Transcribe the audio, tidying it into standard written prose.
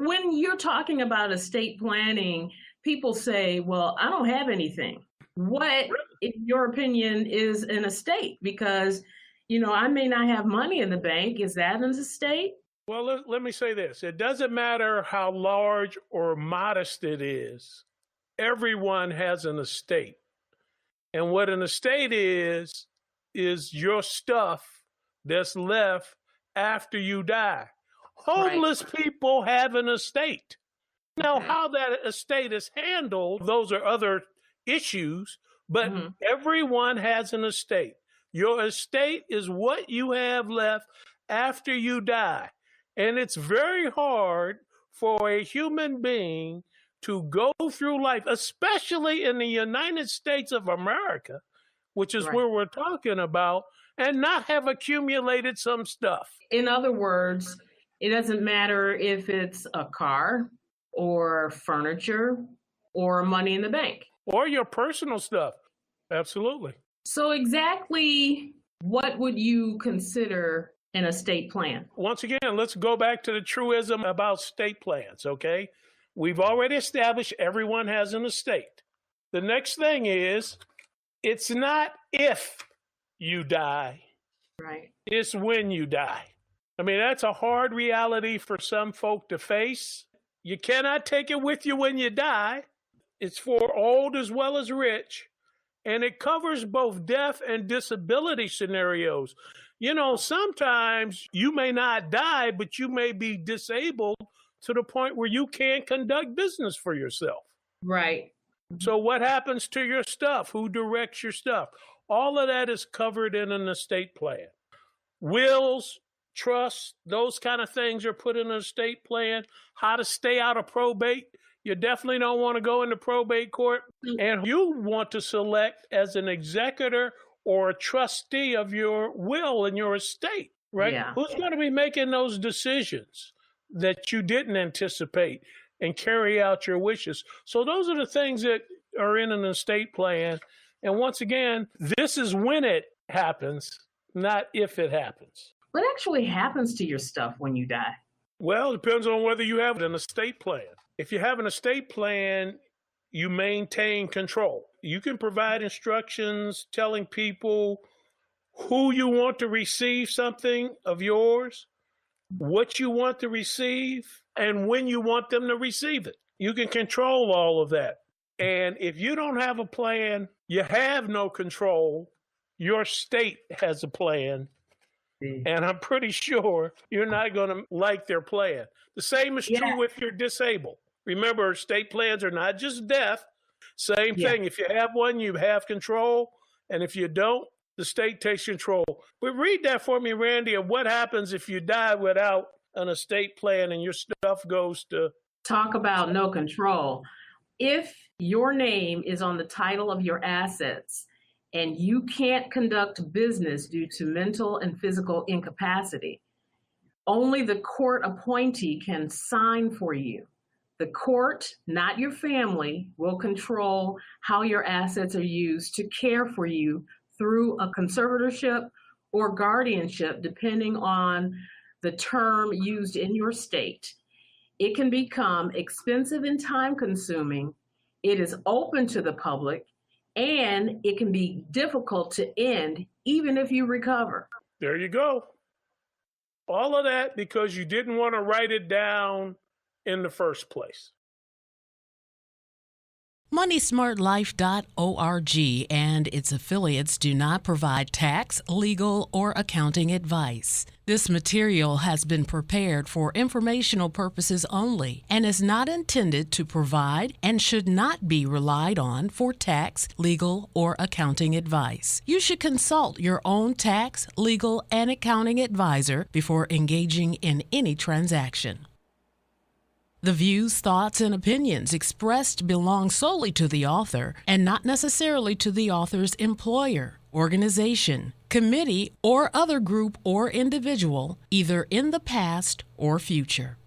when you're talking about estate planning, people say, well, I don't have anything. What, in your opinion, is an estate? Because, I may not have money in the bank. Is that an estate? Well, let me say this. It doesn't matter how large or modest it is. Everyone has an estate. And what an estate is your stuff that's left after you die. Homeless people have an estate. Now, how that estate is handled, those are other issues, but everyone has an estate. Your estate is what you have left after you die. And it's very hard for a human being to go through life, especially in the United States of America, which is where we're talking about, and not have accumulated some stuff. In other words, it doesn't matter if it's a car or furniture or money in the bank. Or your personal stuff. Absolutely. So exactly what would you consider an estate plan? Once again, let's go back to the truism about estate plans, okay? We've already established everyone has an estate. The next thing is, it's not if you die. Right. It's when you die. I mean, that's a hard reality for some folk to face. You cannot take it with you when you die. It's for old as well as rich. And it covers both death and disability scenarios. Sometimes you may not die, but you may be disabled to the point where you can't conduct business for yourself. Right. So what happens to your stuff? Who directs your stuff? All of that is covered in an estate plan. Wills, trusts, those kind of things are put in an estate plan. How to stay out of probate. You definitely don't want to go into probate court. And you want to select as an executor or a trustee of your will and your estate, right? Yeah. Who's going to be making those decisions that you didn't anticipate and carry out your wishes? So those are the things that are in an estate plan. And once again, this is when it happens, not if it happens. What actually happens to your stuff when you die? Well, it depends on whether you have an estate plan. If you have an estate plan, you maintain control. You can provide instructions telling people who you want to receive something of yours, what you want to receive, and when you want them to receive it. You can control all of that. And if you don't have a plan, you have no control. Your state has a plan. And I'm pretty sure you're not going to like their plan. The same is true if you're disabled. Remember, estate plans are not just death. Same thing. If you have one, you have control. And if you don't, the state takes control. But read that for me, Randy, of what happens if you die without an estate plan and your stuff goes to... Talk about no control. If your name is on the title of your assets and you can't conduct business due to mental and physical incapacity, only the court appointee can sign for you. The court, not your family, will control how your assets are used to care for you through a conservatorship or guardianship, depending on the term used in your state. It can become expensive and time-consuming. It is open to the public, and it can be difficult to end even if you recover. There you go. All of that because you didn't want to write it down in the first place. MoneySmartLife.org and its affiliates do not provide tax, legal, or accounting advice. This material has been prepared for informational purposes only and is not intended to provide and should not be relied on for tax, legal, or accounting advice. You should consult your own tax, legal, and accounting advisor before engaging in any transaction. The views, thoughts, and opinions expressed belong solely to the author and not necessarily to the author's employer, organization, committee, or other group or individual, either in the past or future.